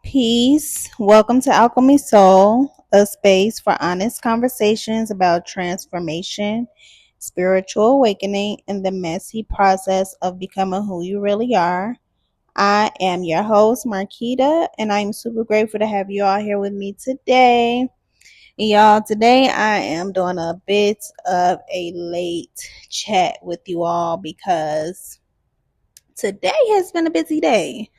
Peace. Welcome to Alchemy Soul, a space for honest conversations about transformation, spiritual awakening, and the messy process of becoming who you really are. I am your host, Markita, and I'm super grateful to have you all here with me today. Y'all, today I am doing a bit of a late chat with you all because today has been a busy day.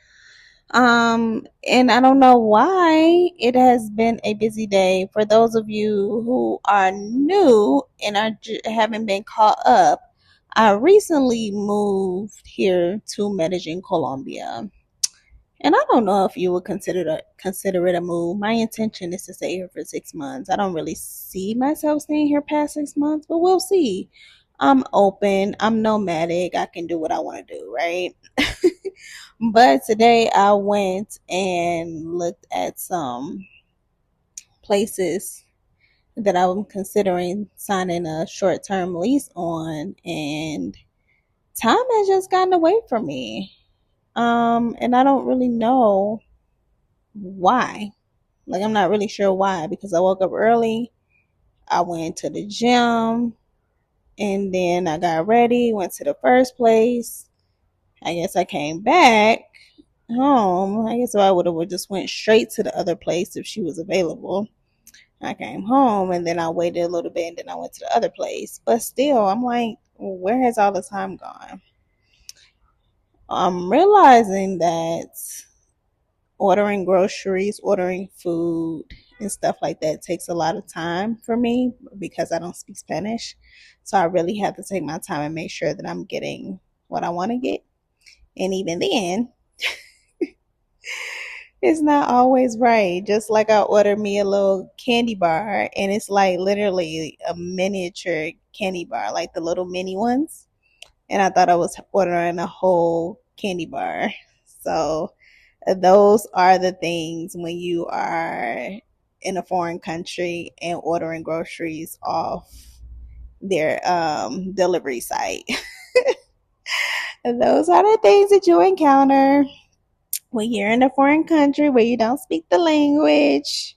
And I don't know why it has been a busy day. For those of you who are new and haven't been caught up, I recently moved here to Medellin, Colombia. And I don't know if you would consider it a move. My intention is to stay here for 6 months. I don't really see myself staying here past 6 months, but we'll see. I'm open. I'm nomadic. I can do what I want to do, right? But today I went and looked at some places that I'm considering signing a short term lease on, and time has just gotten away from me. And I don't really know why. Like, I'm not really sure why, because I woke up early, I went to the gym, and then I got ready, went to the first place. I guess I came back home. I guess I would have just went straight to the other place if she was available. I came home and then I waited a little bit and then I went to the other place. But still, I'm like, where has all the time gone? I'm realizing that ordering groceries, ordering food, and stuff like that takes a lot of time for me because I don't speak Spanish. So I really have to take my time and make sure that I'm getting what I want to get. And even then, it's not always right. Just like I ordered me a little candy bar, and it's like literally a miniature candy bar, like the little mini ones. And I thought I was ordering a whole candy bar. So those are the things when you are in a foreign country and ordering groceries off their delivery site. Those are the things that you encounter when you're in a foreign country where you don't speak the language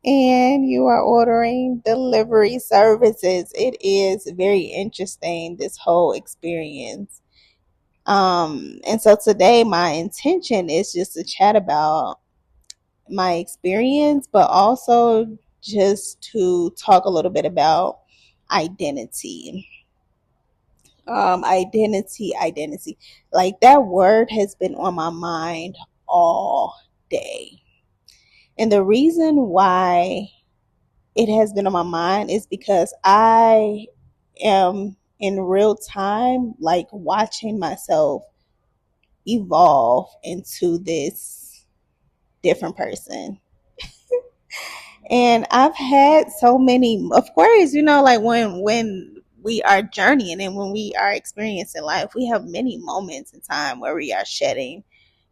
and you are ordering delivery services. It is very interesting, this whole experience. And so today my intention is just to chat about my experience, but also just to talk a little bit about identity. Identity. Like, that word has been on my mind all day. And the reason why it has been on my mind is because I am in real time, like, watching myself evolve into this different person. And I've had so many, of course, like when we are journeying and when we are experiencing life, we have many moments in time where we are shedding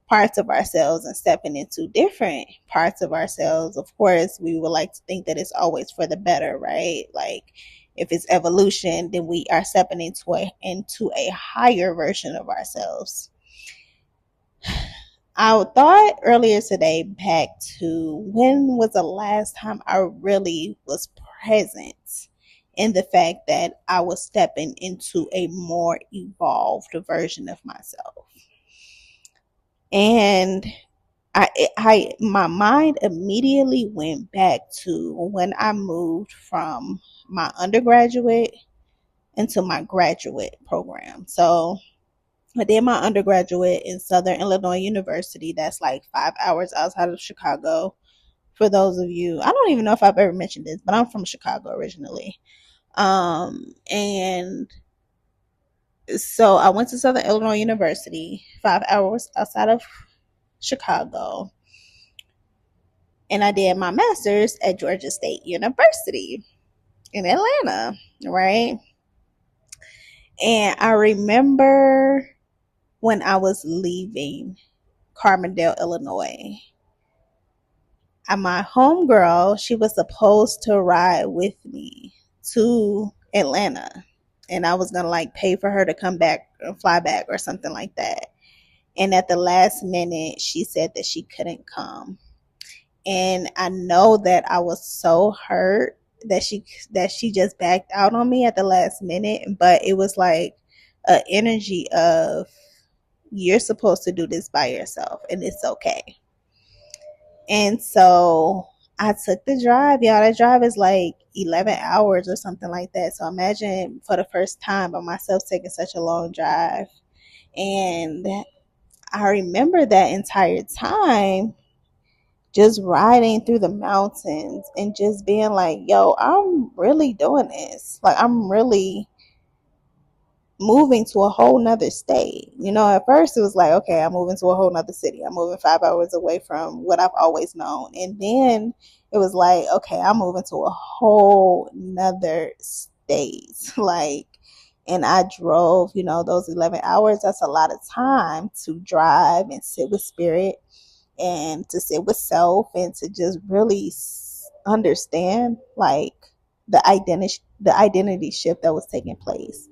parts of ourselves and stepping into different parts of ourselves. Of course, we would like to think that it's always for the better, right? Like, if it's evolution, then we are stepping into a higher version of ourselves. I thought earlier today back to when was the last time I really was present in the fact that I was stepping into a more evolved version of myself. And my mind immediately went back to when I moved from my undergraduate into my graduate program. So I did my undergraduate in Southern Illinois University. That's like 5 hours outside of Chicago. For those of you, I don't even know if I've ever mentioned this, but I'm from Chicago originally. And so I went to Southern Illinois University, 5 hours outside of Chicago. And I did my master's at Georgia State University in Atlanta, right? And I remember when I was leaving Carbondale, Illinois, my homegirl, she was supposed to ride with me to Atlanta. And I was going to like pay for her to come back and fly back or something like that. And at the last minute, she said that she couldn't come. And I know that I was so hurt that she just backed out on me at the last minute, but it was like an energy of, you're supposed to do this by yourself and it's okay. And so I took the drive. Y'all, that drive is like 11 hours or something like that. So imagine for the first time by myself taking such a long drive. And I remember that entire time just riding through the mountains and just being like, yo, I'm really doing this. Like, I'm really moving to a whole nother state. At first it was like, okay, I'm moving to a whole nother city. I'm moving 5 hours away from what I've always known. And then it was like, okay, I'm moving to a whole nother state. Like, and I drove, those 11 hours. That's a lot of time to drive and sit with spirit and to sit with self and to just really understand like the identity shift that was taking place.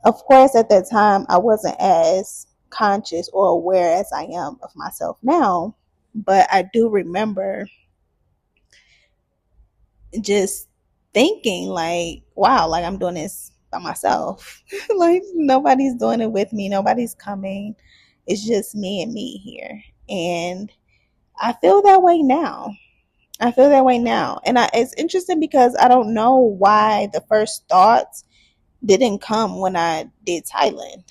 Of course, at that time, I wasn't as conscious or aware as I am of myself now, but I do remember just thinking like, wow, like I'm doing this by myself. Like nobody's doing it with me, nobody's coming. It's just me and me here. And I feel that way now. It's interesting because I don't know why the first thoughts didn't come when I did Thailand.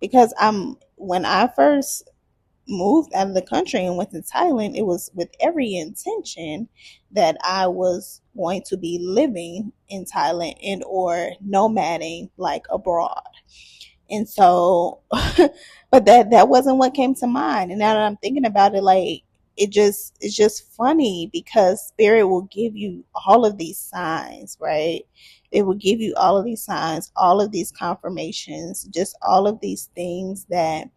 Because when I first moved out of the country and went to Thailand, it was with every intention that I was going to be living in Thailand and or nomading like abroad. And so, but that wasn't what came to mind. And now that I'm thinking about it, like it's just funny because spirit will give you all of these signs, right? It will give you all of these signs, all of these confirmations, just all of these things that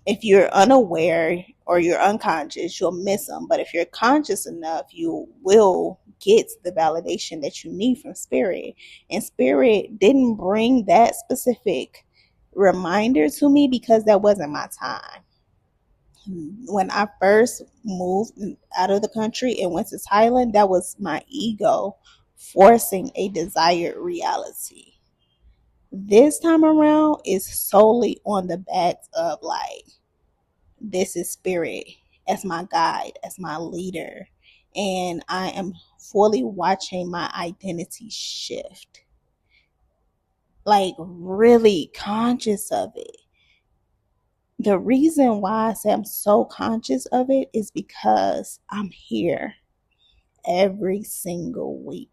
if you're unaware or you're unconscious, you'll miss them. But if you're conscious enough, you will get the validation that you need from spirit. And spirit didn't bring that specific reminder to me because that wasn't my time. When I first moved out of the country and went to Thailand, that was my ego forcing a desired reality. This time around is solely on the backs of like, this is spirit as my guide, as my leader. And I am fully watching my identity shift. Like, really conscious of it. The reason why I say I'm so conscious of it is because I'm here every single week.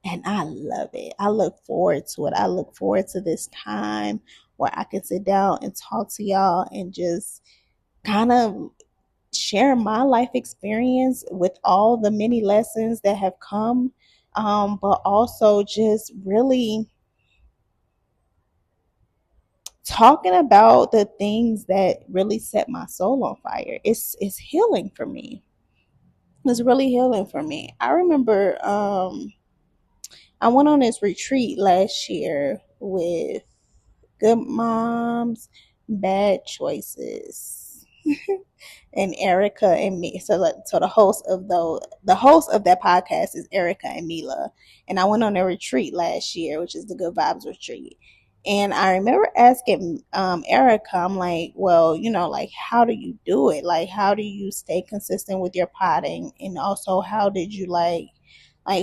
And I love it. I look forward to it. I look forward to this time where I can sit down and talk to y'all and just kind of share my life experience with all the many lessons that have come, but also just really talking about the things that really set my soul on fire. It's healing for me. It's really healing for me. I remember I went on this retreat last year with Good Moms, Bad Choices. And Erica and me. So the host of that podcast is Erica and Mila. And I went on a retreat last year, which is the Good Vibes retreat. And I remember asking Erica, I'm like, well, like, how do you do it? Like, how do you stay consistent with your potting? And also, how did you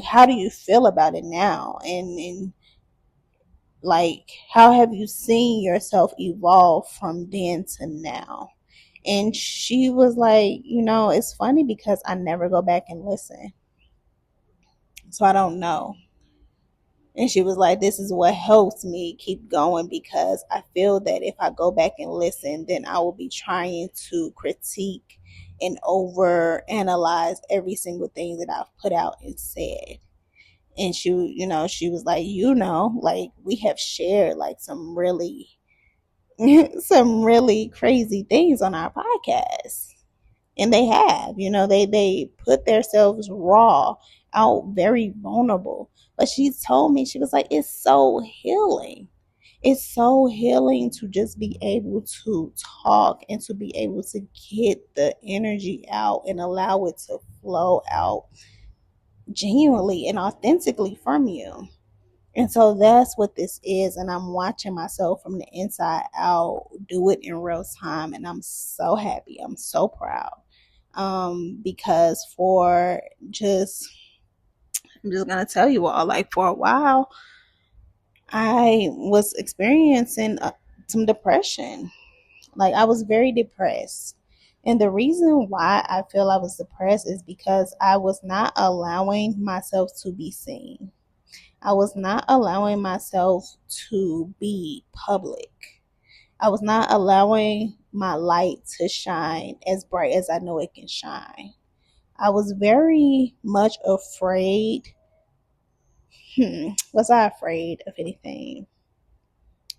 how do you feel about it now? And like, how have you seen yourself evolve from then to now? And she was like, it's funny because I never go back and listen. So I don't know. And she was like, this is what helps me keep going because I feel that if I go back and listen, then I will be trying to critique and over analyze every single thing that I've put out and said. And she was like, like we have shared like some really some really crazy things on our podcast. And they have, they put themselves raw out, very vulnerable. But she told me, she was like, it's so healing. It's so healing to just be able to talk and to be able to get the energy out and allow it to flow out genuinely and authentically from you. And so that's what this is. And I'm watching myself from the inside out do it in real time. And I'm so happy. I'm so proud. Because for just, I'm just going to tell you all, like for a while, I was experiencing some depression. Like I was very depressed. And the reason why I feel I was depressed is because I was not allowing myself to be seen. I was not allowing myself to be public. I was not allowing my light to shine as bright as I know it can shine. I was very much afraid. Was I afraid of anything?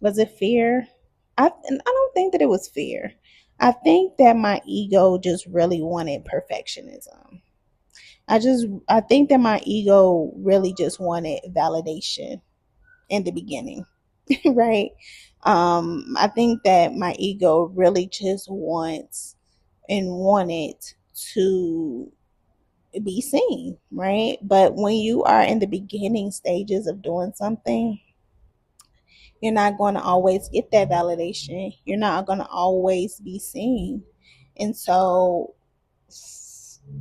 Was it fear? I don't think that it was fear. I think that my ego just really wanted perfectionism. I think that my ego really just wanted validation in the beginning, right? I think that my ego really just wants and wanted to be seen, right? But when you are in the beginning stages of doing something, you're not going to always get that validation. You're not going to always be seen. And so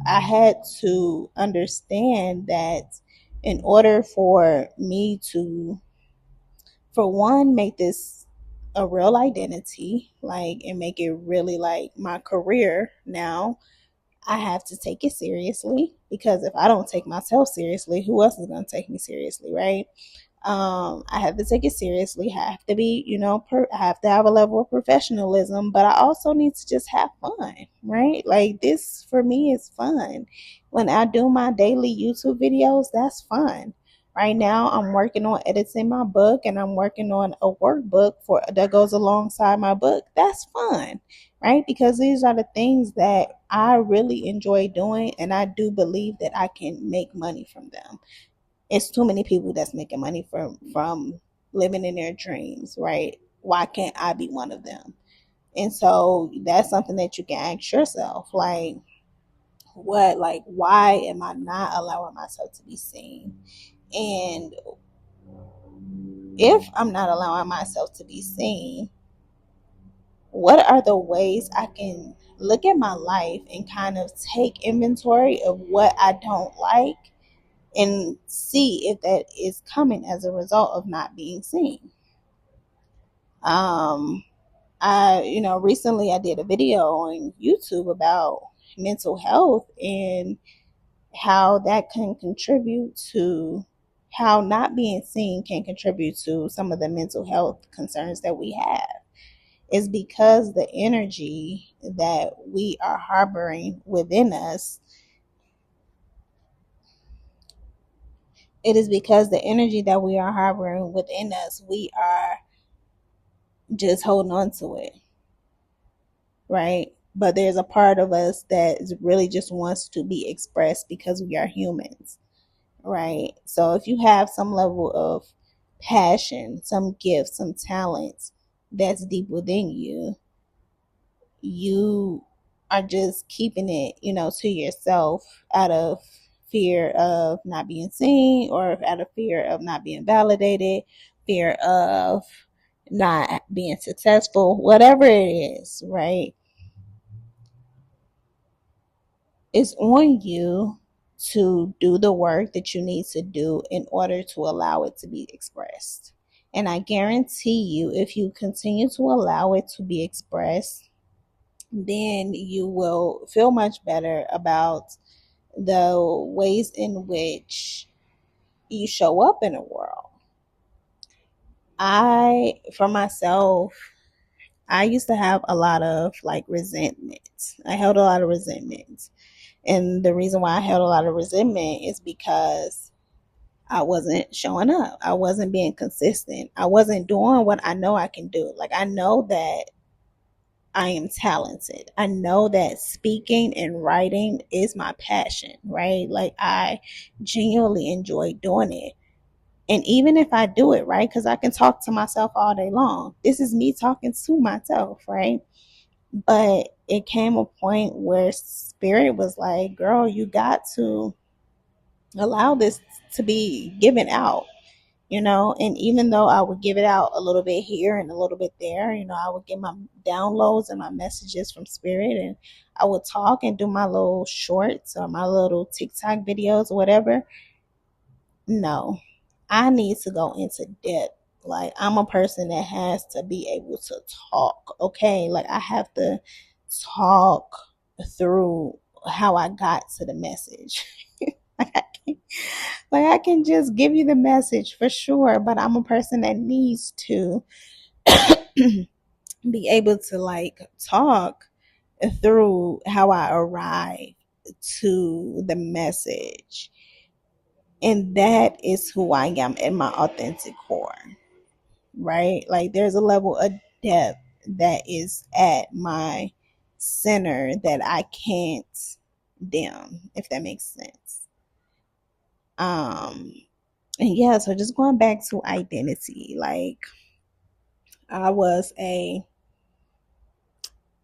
I had to understand that in order for me to, for one, make this a real identity, like, and make it really like my career now, I have to take it seriously, because if I don't take myself seriously, who else is going to take me seriously, right? I have to take it seriously. I have to be, I have to have a level of professionalism, but I also need to just have fun, right? Like this for me is fun. When I do my daily YouTube videos, that's fun. Right now, I'm working on editing my book, and I'm working on a workbook for that goes alongside my book. That's fun, right? Because these are the things that I really enjoy doing, and I do believe that I can make money from them. It's too many people that's making money from living in their dreams, right? Why can't I be one of them? And so that's something that you can ask yourself, why am I not allowing myself to be seen? And if I'm not allowing myself to be seen, what are the ways I can look at my life and kind of take inventory of what I don't like and see if that is coming as a result of not being seen? Um, recently I did a video on YouTube about mental health and how that can contribute to how not being seen can contribute to some of the mental health concerns that we have. Is because the energy that we are harboring within us, it is because the energy that we are harboring within us, we are just holding on to it, right? But there's a part of us that really just wants to be expressed because we are humans, right? So if you have some level of passion, some gift, some talent that's deep within you, you are just keeping it, to yourself out of fear of not being seen, or out of fear of not being validated, fear of not being successful, whatever it is, right? It's on you to do the work that you need to do in order to allow it to be expressed. And I guarantee you, if you continue to allow it to be expressed, then you will feel much better about the ways in which you show up in the world. For myself, I used to have a lot of like resentment. I held a lot of resentment. And the reason why I held a lot of resentment is because I wasn't showing up. I wasn't being consistent. I wasn't doing what I know I can do. Like, I know that I am talented. I know that speaking and writing is my passion, right? Like, I genuinely enjoy doing it. And even if I do it, right, because I can talk to myself all day long. This is me talking to myself, right? But it came a point where spirit was like, girl, you got to allow this to be given out, and even though I would give it out a little bit here and a little bit there, I would get my downloads and my messages from spirit, and I would talk and do my little shorts or my little TikTok videos or whatever. No, I need to go into depth. Like, I'm a person that has to be able to talk, okay? Like, I have to talk through how I got to the message. like, I can, I can just give you the message for sure, but I'm a person that needs to be able to talk through how I arrive to the message. And that is who I am in my authentic core, right? Like, there's a level of depth that is at my center that I can't dim, if that makes sense. And yeah, so just going back to identity, like, I was a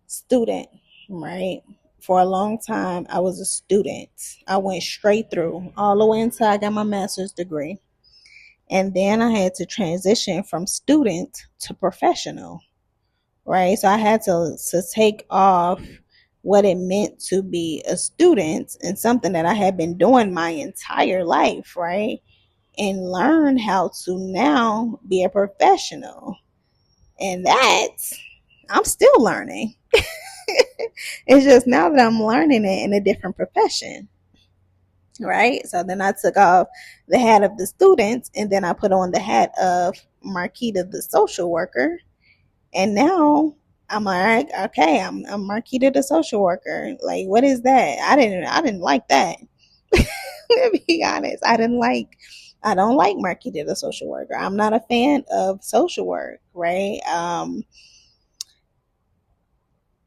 student, right? For a long time, I was a student. I went straight through all the way until I got my master's degree. And then I had to transition from student to professional, right? So I had to take off what it meant to be a student and something that I had been doing my entire life, right? And learn how to now be a professional. And that I'm still learning. It's just now that I'm learning it in a different profession, right? So then I took off the hat of the student and then I put on the hat of Marquita, the social worker. And now I'm like, okay, I'm Marquita, the social worker. Like, what is that? I didn't like that. To be honest, I don't like Marquita, the social worker. I'm not a fan of social work, right?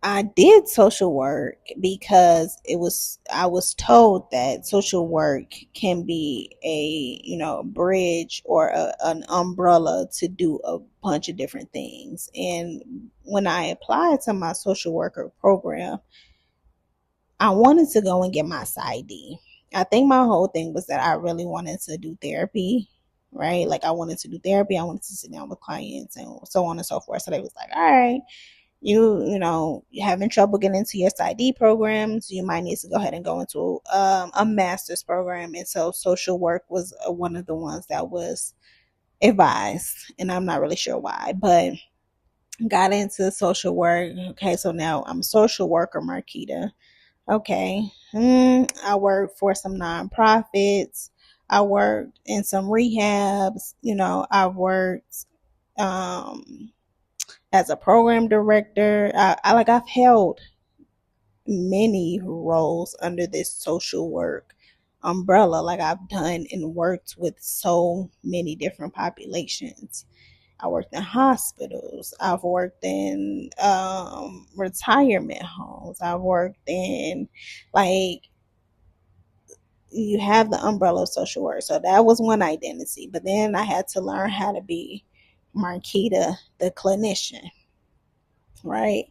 I did social work because I was told that social work can be a, bridge or an umbrella to do a bunch of different things. And when I applied to my social worker program, I wanted to go and get my PsyD. I think my whole thing was that I really wanted to do therapy, right? Like, I wanted to do therapy. I wanted to sit down with clients and so on and so forth. So they was like, all right, you're having trouble getting into your PsyD programs, you might need to go ahead and go into a master's program. And so social work was one of the ones that was advised, and I'm not really sure why, but got into social work. Okay, so now I'm a social worker, Marquita. Okay. I worked for some nonprofits, I worked in some rehabs, I worked um as a program director. I've held many roles under this social work umbrella. Like, I've done and worked with so many different populations. I worked in hospitals. I've worked in retirement homes. I've worked in, like, you have the umbrella of social work. So that was one identity. But then I had to learn how to be Marquita, the clinician, right?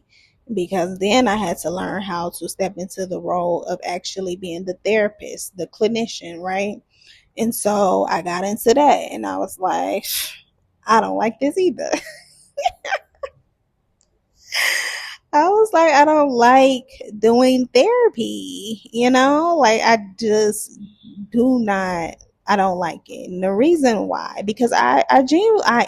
Because then I had to learn how to step into the role of actually being the therapist, the clinician, right? And so I got into that and I was like, I don't like this either. I was like, I don't like doing therapy, Like, I just do not, I don't like it. And the reason why, because I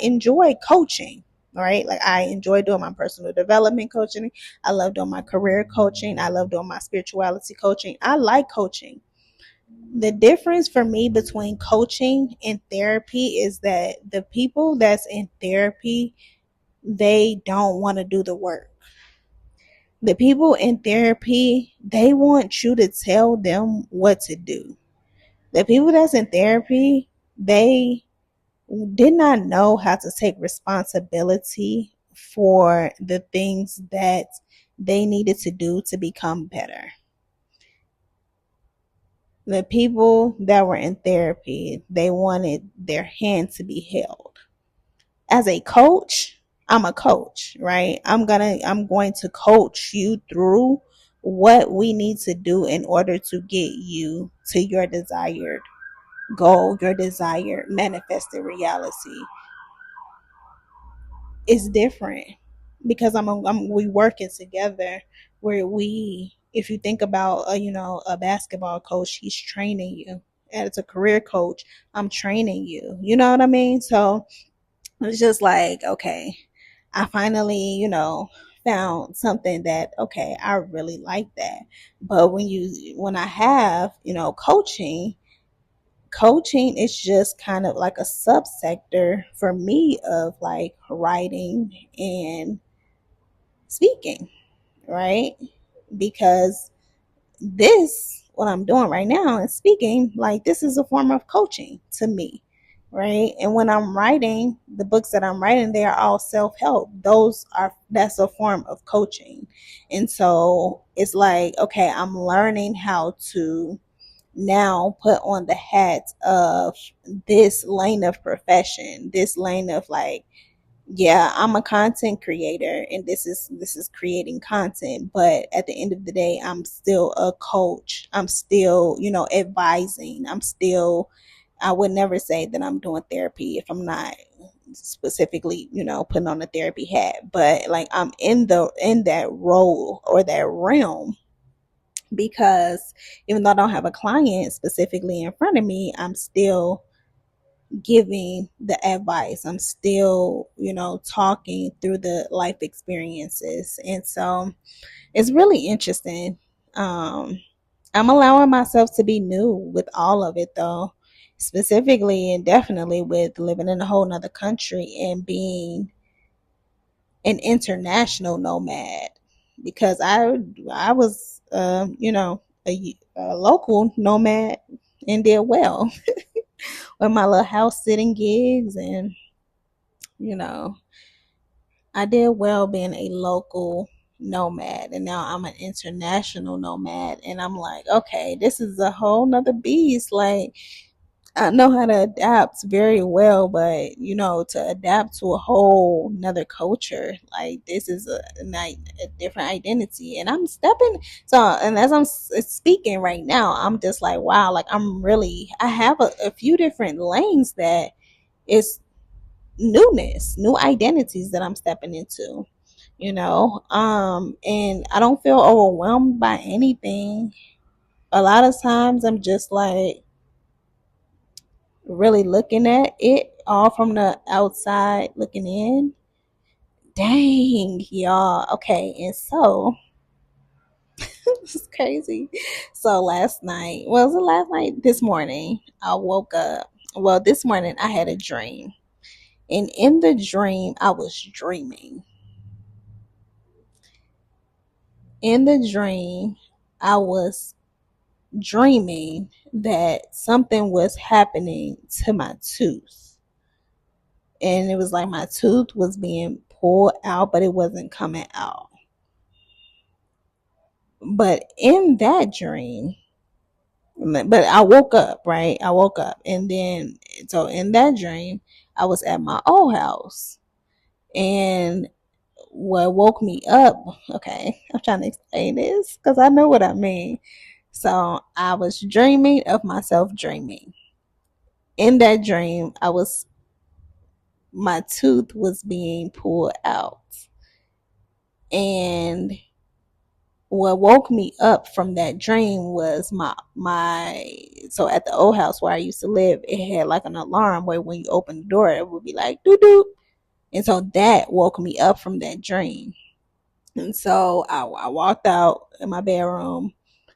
enjoy coaching, right? Like, I enjoy doing my personal development coaching. I love doing my career coaching. I love doing my spirituality coaching. I like coaching. The difference for me between coaching and therapy is that the people that's in therapy, they don't want to do the work. The people in therapy, they want you to tell them what to do. The people that's in therapy, they did not know how to take responsibility for the things that they needed to do to become better. The people that were in therapy, they wanted their hand to be held. As a coach, I'm a coach, right? I'm going to coach you through what we need to do in order to get you to your desired goal, your desired manifested reality. It's different because we working together where we, if you think about a basketball coach, he's training you. As a career coach, I'm training you. You know what I mean? So it's just like, okay, I finally, found something that, okay, I really like that. But when I have, coaching is just kind of like a subsector for me of like writing and speaking, right? Because this, what I'm doing right now and speaking, like this is a form of coaching to me, right? And when I'm writing, the books that I'm writing, they are all self-help. That's a form of coaching. And so it's like, okay, I'm learning how to now put on the hat of this lane of profession, this lane of like, yeah, I'm a content creator and this is creating content, but at the end of the day, I'm still a coach. I'm still, advising. I would never say that I'm doing therapy if I'm not specifically, putting on a therapy hat, but like I'm in that role or that realm because even though I don't have a client specifically in front of me, I'm still giving the advice. I'm still, talking through the life experiences. And so it's really interesting. I'm allowing myself to be new with all of it though, specifically and definitely with living in a whole nother country and being an international nomad because I was a local nomad and did well with my little house sitting gigs and you know I did well being a local nomad and now I'm an international nomad and I'm like, okay, this is a whole nother beast. Like I know how to adapt very well, but to adapt to a whole nother culture, like this is a different identity. And I'm stepping, so, and as I'm speaking right now, I'm just like, wow, like I have a few different lanes that is newness, new identities that I'm stepping into, and I don't feel overwhelmed by anything. A lot of times I'm just like, really looking at it all from the outside looking in. Dang, y'all. Okay, and so this is crazy. So last night, well, was it last night? This morning, I woke up. Well, this morning I had a dream. And in the dream, I was dreaming. In the dream, I was dreaming that something was happening to my tooth. And it was like my tooth was being pulled out, but it wasn't coming out. But in that dream, but I woke up, right? I woke up, and then so in that dream, I was at my old house, and what woke me up, okay, I'm trying to explain this because I know what I mean. So I was dreaming of myself dreaming. In that dream, my tooth was being pulled out, and what woke me up from that dream was my so at the old house where I used to live, it had like an alarm where when you open the door it would be like doo doo. And so that woke me up from that dream. And so I walked out in my bedroom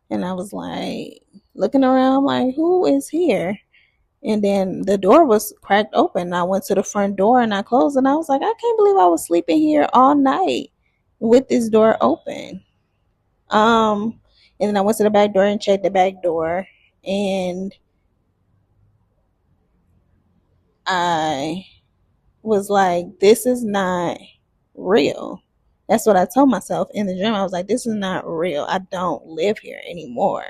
and I was like looking around like who is here? And then the door was cracked open. I went to the front door and I closed and I was like, I can't believe I was sleeping here all night with this door open. And then I went to the back door and checked the back door, and I was like, this is not real. That's what I told myself in the dream. I was like, this is not real. I don't live here anymore.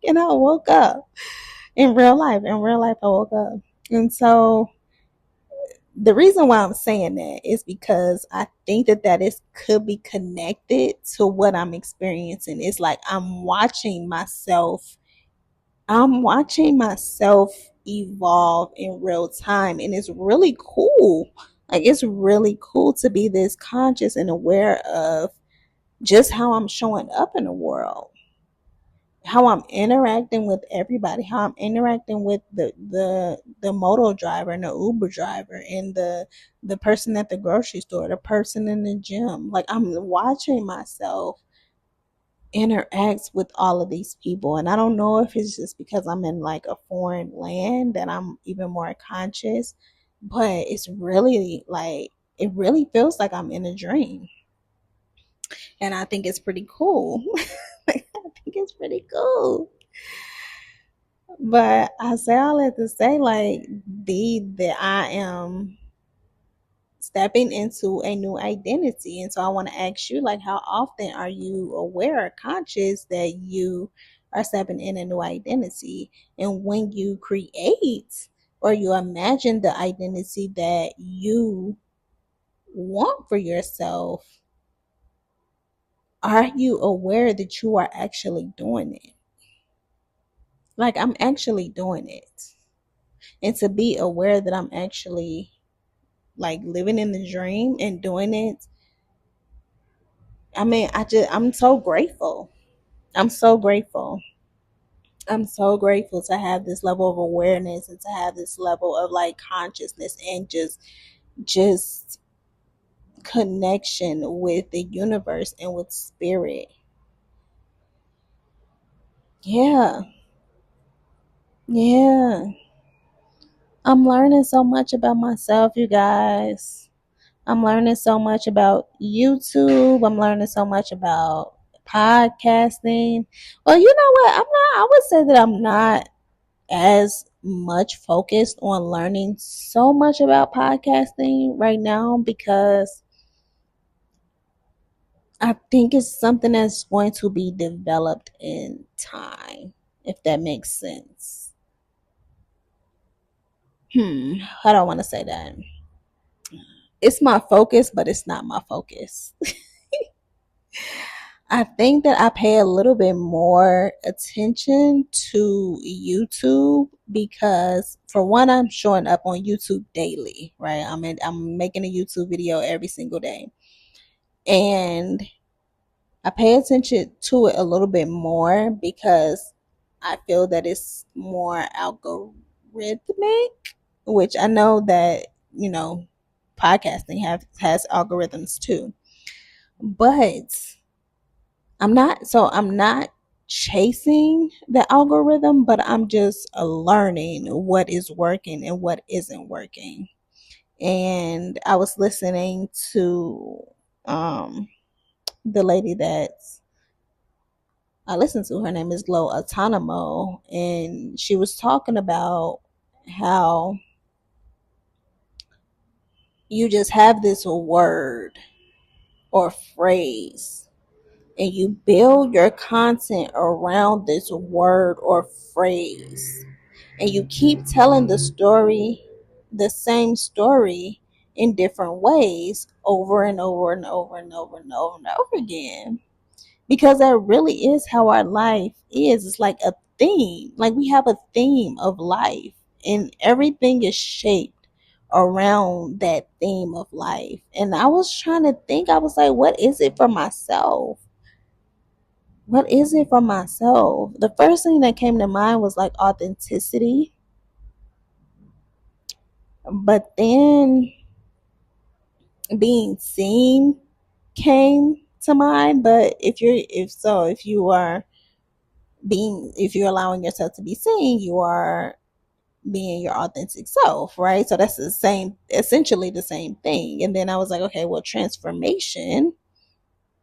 And I woke up in real life. In real life, I woke up. And so the reason why I'm saying that is because I think that that is could be connected to what I'm experiencing. It's like I'm watching myself evolve in real time, and it's really cool. Like it's really cool to be this conscious and aware of just how I'm showing up in the world, how I'm interacting with everybody, how I'm interacting with the moto driver and the Uber driver and the person at the grocery store, the person in the gym. Like I'm watching myself interact with all of these people, and I don't know if it's just because I'm in like a foreign land that I'm even more conscious, but it's really like it really feels like I'm in a dream, and I think it's pretty cool. I think it's pretty cool. But I say all that to say, like that I am stepping into a new identity, and so I want to ask you, like, how often are you aware or conscious that you are stepping in a new identity? And when you create or you imagine the identity that you want for yourself, are you aware that you are actually doing it? Like, I'm actually doing it. And to be aware that I'm actually like living in the dream and doing it, I mean, I'm so grateful. I'm so grateful. I'm so grateful to have this level of awareness and to have this level of like consciousness and just connection with the universe and with spirit. Yeah. Yeah. I'm learning so much about myself, you guys. I'm learning so much about YouTube. I'm learning so much about podcasting. Well, you know what? I would say that I'm not as much focused on learning so much about podcasting right now because I think it's something that's going to be developed in time, if that makes sense. I don't want to say that. It's my focus, but it's not my focus. I think that I pay a little bit more attention to YouTube because for one, I'm showing up on YouTube daily, right? I'm making a YouTube video every single day. And I pay attention to it a little bit more because I feel that it's more algorithmic, which I know that, podcasting has algorithms too. But I'm not chasing the algorithm, but I'm just learning what is working and what isn't working. And I was listening to the lady that I listened to. Her name is Glow Autonomo, and she was talking about how you just have this word or phrase and you build your content around this word or phrase and you keep telling the same story in different ways over and over and over and over and over and over again, because that really is how our life is. It's like a theme. Like we have a theme of life, and everything is shaped around that theme of life. And I was trying to think, I was like, what is it for myself? What is it for myself? The first thing that came to mind was like authenticity. But then being seen came to mind. But if you're allowing yourself to be seen, you are being your authentic self, right? So that's essentially the same thing. And then I was like, okay, well, transformation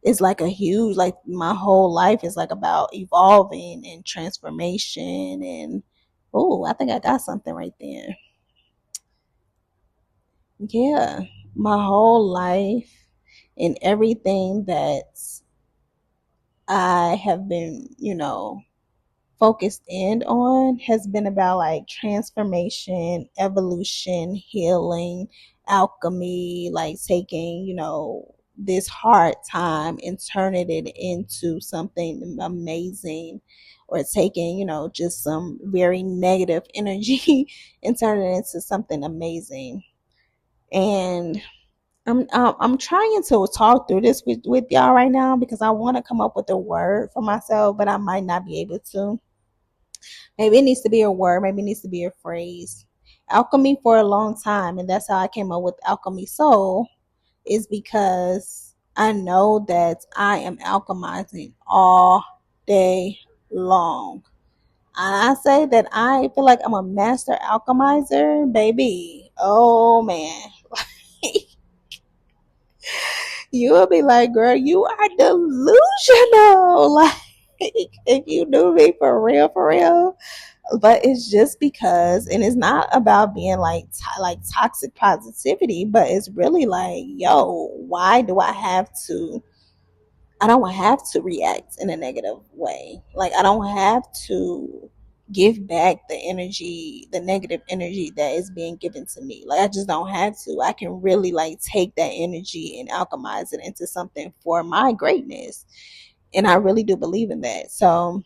is like like my whole life is like about evolving and transformation. And oh, I think I got something right there. Yeah, my whole life and everything that I have been, focused in on has been about like transformation, evolution, healing, alchemy, like taking, this hard time and turning it into something amazing, or taking, just some very negative energy and turning it into something amazing. And I'm trying to talk through this with y'all right now because I want to come up with a word for myself, but I might not be able to. Maybe it needs to be a word, maybe it needs to be a phrase. Alchemy for a long time, and that's how I came up with Alchemy Soul, is because I know that I am alchemizing all day long. And I say that I feel like I'm a master alchemizer, baby. Oh man. You will be like, girl, you are delusional. Like, if you knew me for real, for real. But it's just because, and it's not about being like like toxic positivity, but it's really like, yo, why do I have to? I don't have to react in a negative way. Like, I don't have to give back the energy, the negative energy that is being given to me. Like, I just don't have to. I can really like take that energy and alchemize it into something for my greatness. And I really do believe in that. So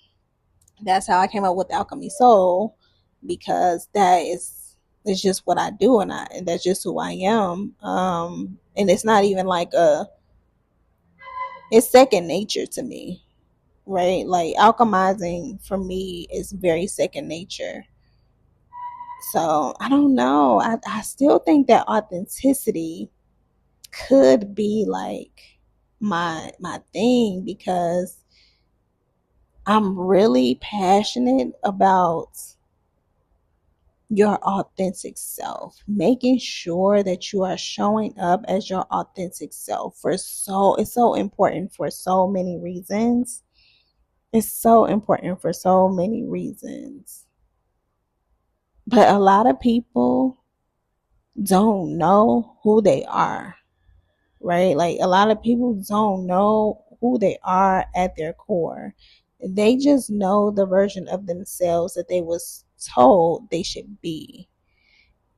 that's how I came up with Alchemy Soul, because that is it's just what I do, and that's just who I am. And it's not even like it's second nature to me, right? Like, alchemizing for me is very second nature. So I don't know. I still think that authenticity could be like my thing, because I'm really passionate about your authentic self, making sure that you are showing up as your authentic self. It's so important for so many reasons. It's so important for so many reasons. But a lot of people don't know who they are, right? Like, a lot of people don't know who they are at their core. They just know the version of themselves that they was told they should be.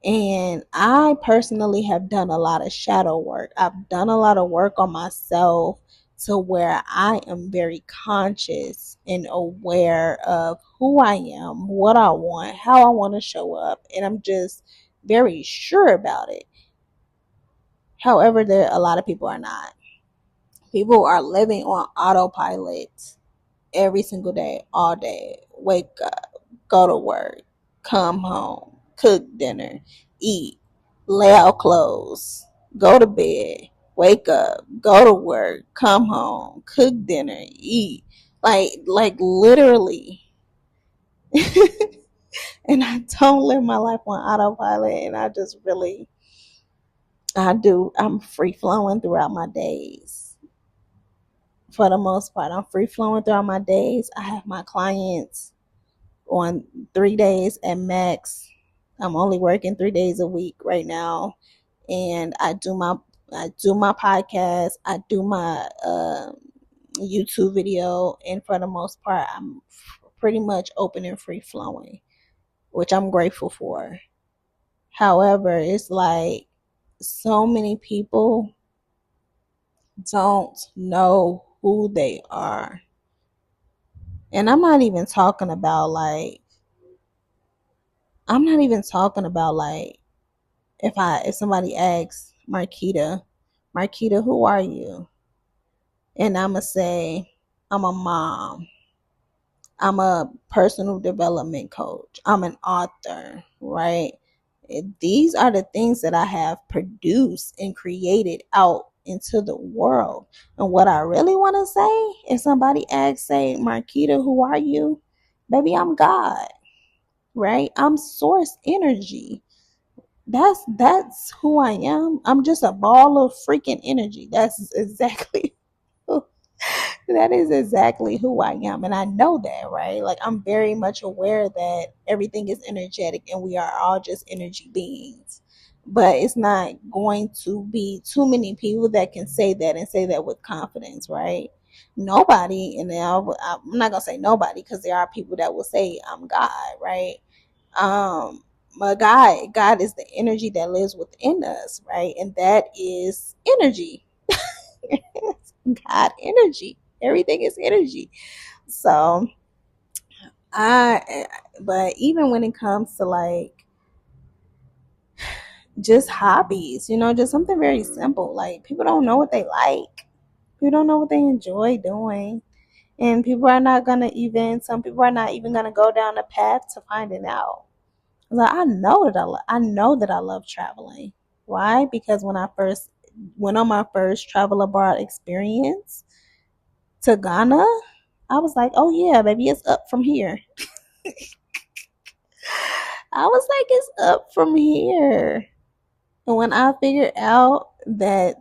And I personally have done a lot of shadow work. I've done a lot of work on myself to where I am very conscious and aware of who I am, what I want, how I want to show up. And I'm just very sure about it. However, there a lot of people are not. People are living on autopilot every single day, all day. Wake up, go to work, come home, cook dinner, eat, lay out clothes, go to bed, wake up, go to work, come home, cook dinner, eat. Like literally. And I don't live my life on autopilot, and I just really I'm free flowing throughout my days. For the most part, I'm free flowing throughout my days. I have my clients on 3 days at max. I'm only working 3 days a week right now, and I do my podcast. I do my YouTube video, and for the most part, I'm pretty much open and free flowing, which I'm grateful for. However, it's like so many people don't know who they are. And I'm not even talking about like if somebody asks Markita, who are you? And I'ma say, I'm a mom. I'm a personal development coach. I'm an author, right? These are the things that I have produced and created out into the world. And what I really want to say, if somebody asks, say, Markita, who are you? Baby, I'm God, right? I'm source energy. That's who I am. I'm just a ball of freaking energy. That's exactly that is exactly who I am. And I know that, right? Like, I'm very much aware that everything is energetic and we are all just energy beings. But it's not going to be too many people that can say that and say that with confidence, right? nobody, and I'm not gonna say nobody because there are people that will say I'm God, right? Um, but God is the energy that lives within us, right? And that is energy. God energy. Everything is energy. So I, but even when it comes to like just hobbies, just something very simple. Like people don't know what they like. People don't know what they enjoy doing. And some people are not even gonna go down the path to finding out. Like I know that I love traveling. Why? Because when I first went on my first travel abroad experience to Ghana, I was like, oh yeah, baby, it's up from here. I was like, it's up from here. And when I figured out that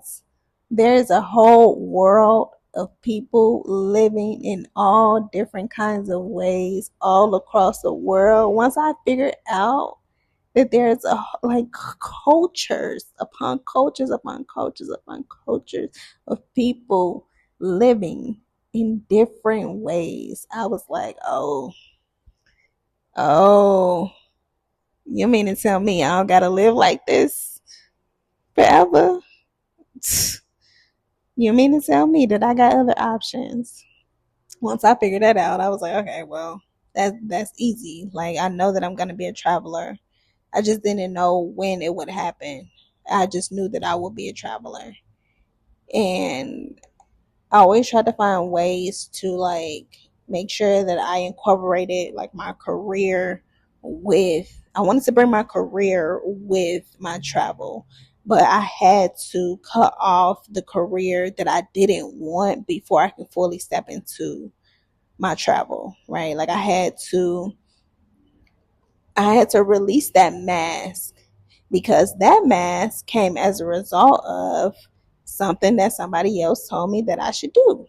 there's a whole world of people living in all different kinds of ways all across the world, once I figured out that there's like cultures upon cultures upon cultures upon cultures of people living in different ways, I was like, oh, you mean to tell me I don't gotta live like this forever? You mean to tell me that I got other options? Once I figured that out, I was like, okay, well, that's easy. Like I know that I'm gonna be a traveler. I just didn't know when it would happen. I just knew that I would be a traveler. And I always try to find ways to like make sure that I incorporated like my career I wanted to bring my career with my travel, but I had to cut off the career that I didn't want before I could fully step into my travel, right? Like I had to release that mask because that mask came as a result of something that somebody else told me that I should do.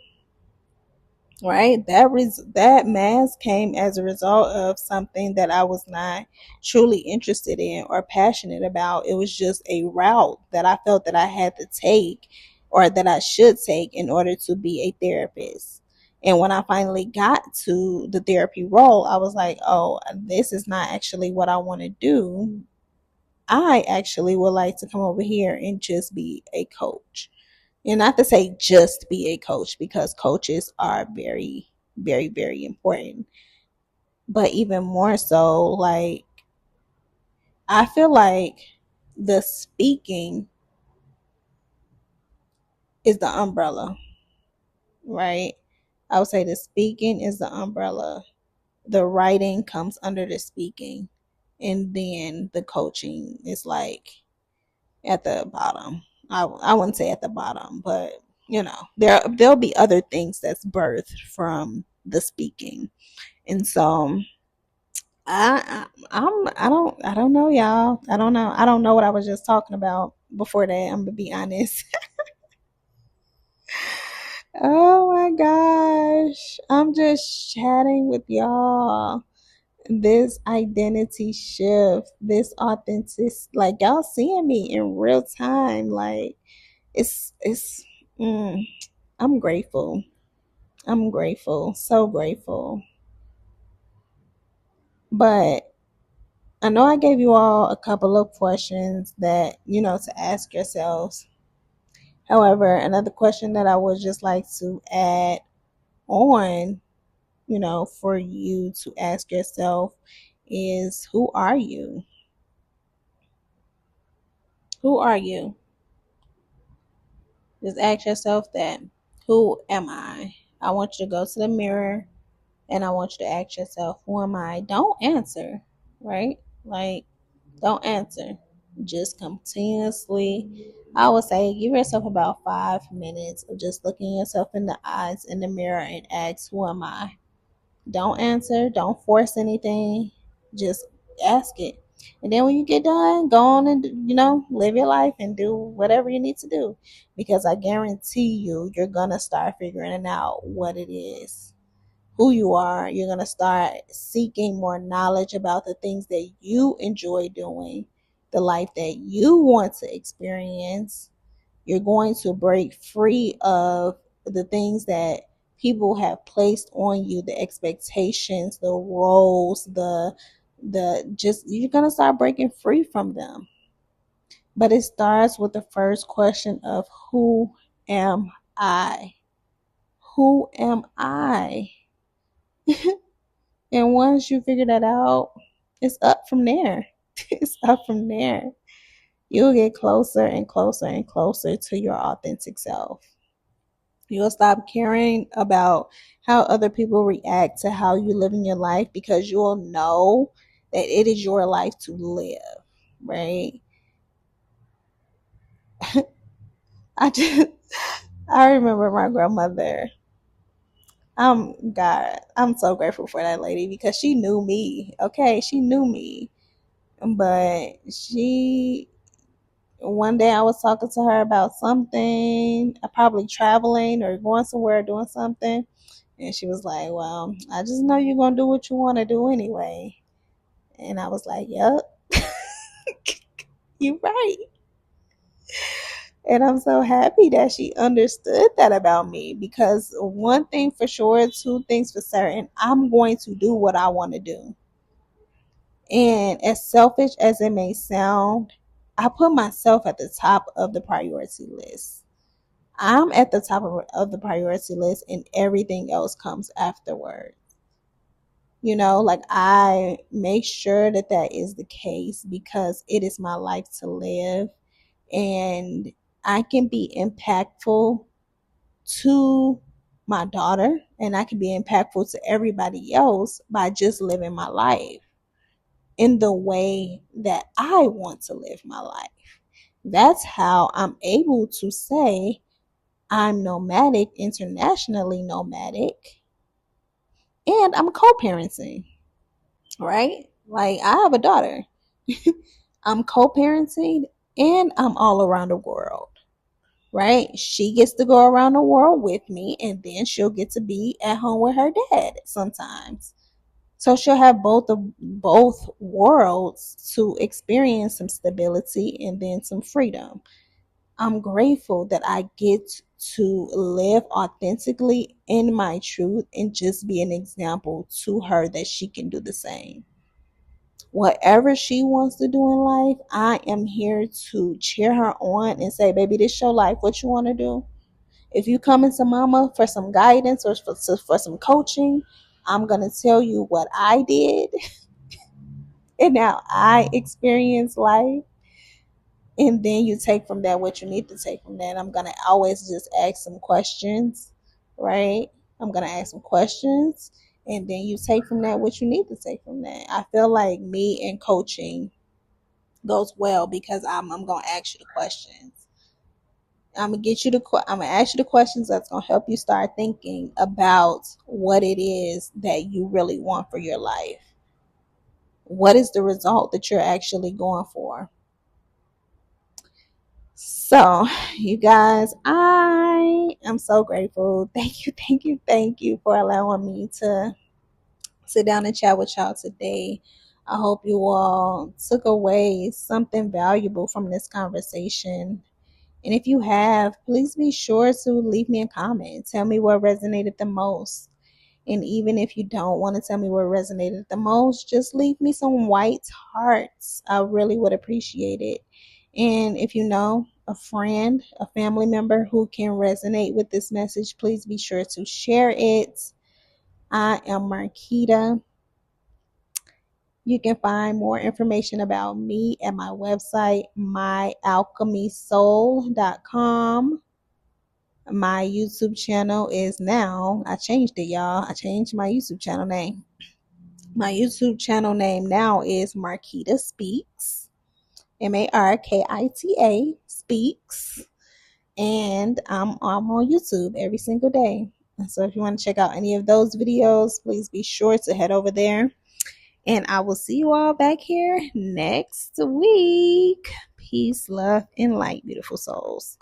Right? That mask came as a result of something that I was not truly interested in or passionate about. It was just a route that I felt that I had to take or that I should take in order to be a therapist. And when I finally got to the therapy role, I was like, oh, this is not actually what I want to do. I actually would like to come over here and just be a coach. And not to say just be a coach because coaches are very, very, very important. But even more so, like, I feel like the speaking is the umbrella, right? I would say the speaking is the umbrella. The writing comes under the speaking. And then the coaching is like at the bottom. I wouldn't say at the bottom, but there'll be other things that's birthed from the speaking, and so I don't know, y'all. I don't know what I was just talking about before that. I'm gonna be honest. Oh my gosh, I'm just chatting with y'all. This identity shift, this authentic, like y'all seeing me in real time, like it's mm, I'm grateful. I'm grateful, so grateful. But I know I gave you all a couple of questions that, to ask yourselves. However, another question that I would just like to add on, for you to ask yourself is, who are you? Who are you? Just ask yourself that. Who am I? I want you to go to the mirror and I want you to ask yourself, who am I? Don't answer, right? Like, don't answer. Just continuously, I would say, give yourself about 5 minutes of just looking yourself in the eyes in the mirror and ask, who am I? Don't answer. Don't force anything. Just ask it. And then when you get done, go on and, live your life and do whatever you need to do. Because I guarantee you're going to start figuring out what it is, who you are. You're going to start seeking more knowledge about the things that you enjoy doing, the life that you want to experience. You're going to break free of the things that people have placed on you, the expectations, the roles, the just, you're gonna start breaking free from them. But it starts with the first question of who am I? Who am I? And once you figure that out, it's up from there. It's up from there. You'll get closer and closer and closer to your authentic self. You'll stop caring about how other people react to how you live in your life, because you'll know that it is your life to live, right? I just I remember my grandmother. God, I'm so grateful for that lady because she knew me. Okay, she knew me. But she one day I was talking to her about something, probably traveling or going somewhere doing something, and she was like, "Well, I just know you're gonna do what you want to do anyway." And I was like, "Yep, you're right." And I'm so happy that she understood that about me, because one thing for sure, two things for certain, I'm going to do what I want to do. And as selfish as it may sound, I put myself at the top of the priority list. I'm at the top of the priority list, and everything else comes afterward. Like, I make sure that that is the case because it is my life to live, and I can be impactful to my daughter, and I can be impactful to everybody else by just living my life in the way that I want to live my life. That's how I'm able to say I'm nomadic, internationally nomadic, and I'm co-parenting, right? Like, I have a daughter. I'm co-parenting and I'm all around the world, right? She gets to go around the world with me, and then she'll get to be at home with her dad sometimes. So she'll have both worlds to experience some stability and then some freedom. I'm grateful that I get to live authentically in my truth and just be an example to her that she can do the same. Whatever she wants to do in life, I am here to cheer her on and say, baby, this your life. What you want to do? If you come into mama for some guidance or for some coaching, I'm going to tell you what I did and how I experienced life. And then you take from that what you need to take from that. I'm going to always just ask some questions, right? I'm going to ask some questions, and then you take from that what you need to take from that. I feel like me and coaching goes well because I'm going to ask you the questions. I'm gonna ask you the questions that's gonna help you start thinking about what it is that you really want for your life. What is the result that you're actually going for? So, you guys, I am so grateful. Thank you, thank you, thank you for allowing me to sit down and chat with y'all today. I hope you all took away something valuable from this conversation. And if you have, please be sure to leave me a comment. Tell me what resonated the most. And even if you don't want to tell me what resonated the most, just leave me some white hearts. I really would appreciate it. And if you know a friend, a family member who can resonate with this message, please be sure to share it. I am Markita. You can find more information about me at my website, myalchemysoul.com. My YouTube channel is now, I changed it, y'all. I changed my YouTube channel name. My YouTube channel name now is Markita Speaks, Markita Speaks, and I'm on YouTube every single day. So if you want to check out any of those videos, please be sure to head over there. And I will see you all back here next week. Peace, love, and light, beautiful souls.